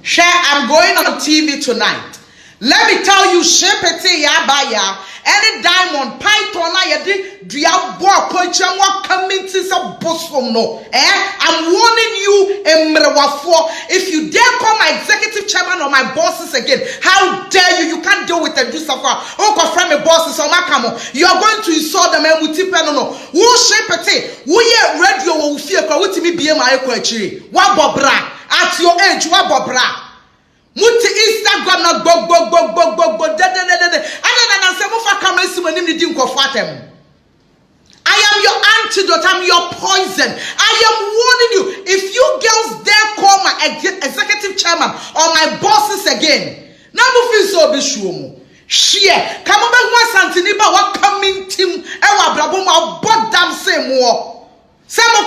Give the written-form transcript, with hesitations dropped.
Share, I'm going on TV tonight. Let me tell you, Shepete Yabaya, any diamond, python, I did, Diabo, Pocham, what coming to some boss from no. I'm warning you, if you dare call my executive chairman or my bosses again, how dare you? You can't deal with Adusafoa. Oh, confirm my bosses on my camo. You are going to insult them and with no. Who Shepete? Who ye radio will fear, what me be my equity? What bobra? At your age, what bobra? Muti Instagram not go I am your antidote, I'm your poison. I am warning you. If you girls dare call my executive chairman or my bosses again, now move so be sure. Share. Come on, one santiniba what coming team ewa braboma bot damn same war. Some